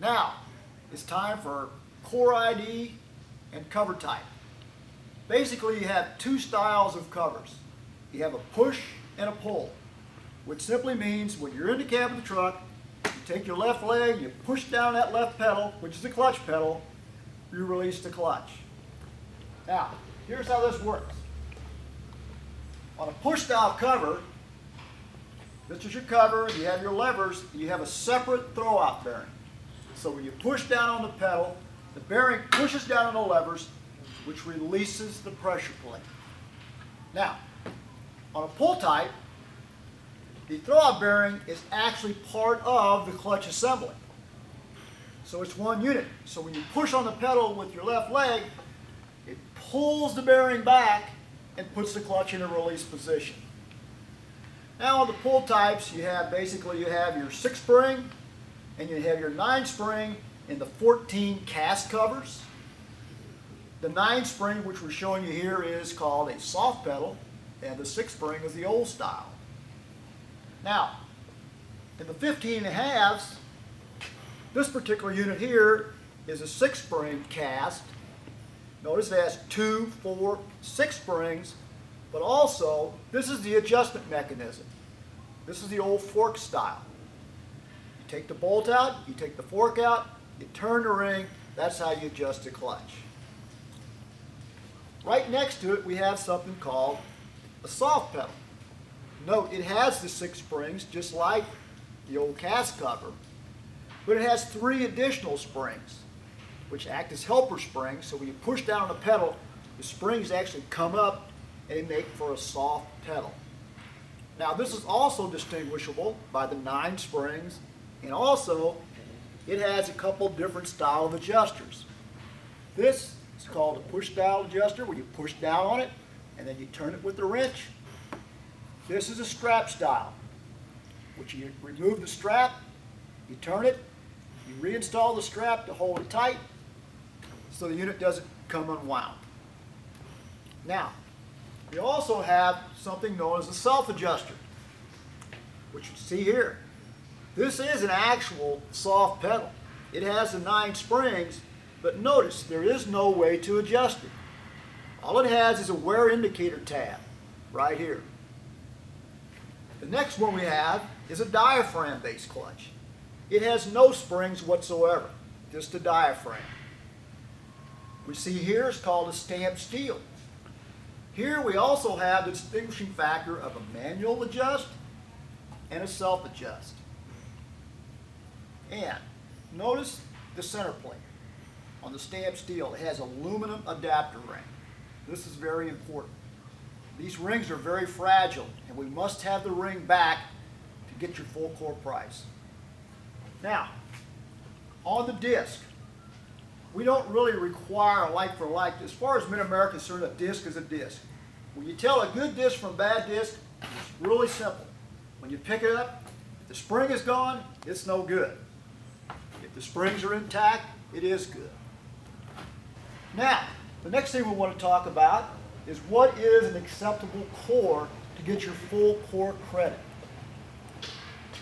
Now, it's time for core ID and cover type. Basically, you have two styles of covers. You have a push and a pull, which simply means when you're in the cab of the truck, you take your left leg, you push down that left pedal, which is the clutch pedal, you release the clutch. Now, here's how this works. On a push style cover, this is your cover, you have your levers, and you have a separate throwout bearing. So when you push down on the pedal, the bearing pushes down on the levers, which releases the pressure plate. Now, on a pull type, the throwout bearing is actually part of the clutch assembly. So it's one unit. So when you push on the pedal with your left leg, it pulls the bearing back and puts the clutch in a release position. Now on the pull types, you have your 6-spring and you have your 9-spring in the 14 cast covers. The 9-spring, which we're showing you here, is called a soft pedal, and the 6-spring is the old style. Now, in the 15.5s, this particular unit here is a 6-spring cast. Notice it has 2, 4, 6 springs, but also this is the adjustment mechanism. This is the old fork style. You take the bolt out, you take the fork out, you turn the ring, that's how you adjust the clutch. Right next to it we have something called a soft pedal. Note it has the 6 springs just like the old cast cover, but it has 3 additional springs which act as helper springs, so when you push down on the pedal, the springs actually come up and they make for a soft pedal. Now this is also distinguishable by the 9 springs, and also it has a couple different style of adjusters. This is called a push style adjuster, where you push down on it and then you turn it with the wrench. This is a strap style, which you remove the strap, you turn it, you reinstall the strap to hold it tight so the unit doesn't come unwound. Now, we also have something known as a self-adjuster, which you see here. This is an actual soft pedal. It has the 9 springs, but notice there is no way to adjust it. All it has is a wear indicator tab right here. The next one we have is a diaphragm-based clutch. It has no springs whatsoever, just a diaphragm. We see here is called a stamped steel. Here we also have the distinguishing factor of a manual adjust and a self-adjust. And notice the center plate on the stamped steel. It has aluminum adapter ring. This is very important. These rings are very fragile, and we must have the ring back to get your full core price. Now, on the disc, we don't really require a like for like. As far as Mid-America is concerned, a disc is a disc. When you tell a good disc from a bad disc, it's really simple. When you pick it up, if the spring is gone, it's no good. If the springs are intact, it is good. Now, the next thing we want to talk about is what is an acceptable core to get your full core credit.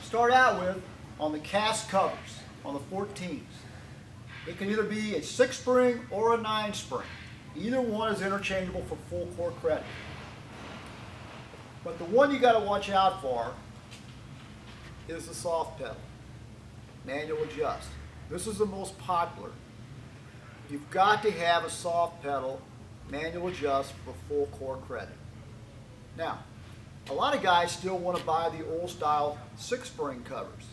Start out with, on the cast covers, on the 14s. It can either be a 6-spring or a 9-spring. Either one is interchangeable for full core credit. But the one you got to watch out for is the soft pedal, manual adjust. This is the most popular. You've got to have a soft pedal, manual adjust for full core credit. Now, a lot of guys still want to buy the old style 6-spring covers.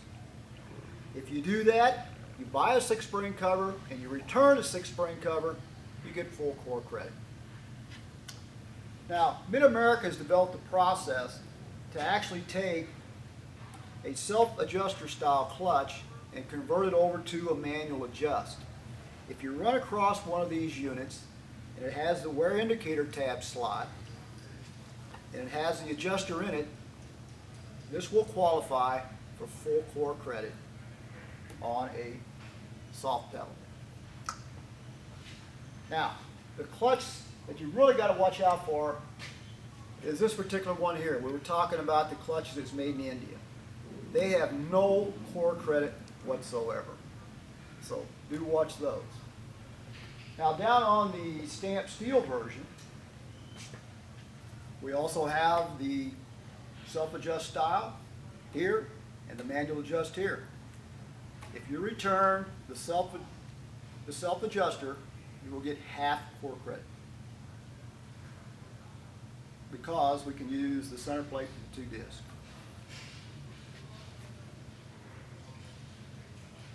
If you do that, you buy a 6-spring cover and you return a 6-spring cover, you get full core credit. Now, Mid-America has developed a process to actually take a self-adjuster style clutch and convert it over to a manual adjust. If you run across one of these units and it has the wear indicator tab slot and it has the adjuster in it, this will qualify for full core credit on a soft pedal. Now, the clutch that you really got to watch out for is this particular one here. We were talking about the clutches that's made in India. They have no core credit whatsoever. So do watch those. Now down on the stamped steel version, we also have the self-adjust style here and the manual adjust here. If you return the self-adjuster, you will get half core credit, because we can use the center plate and the 2 discs.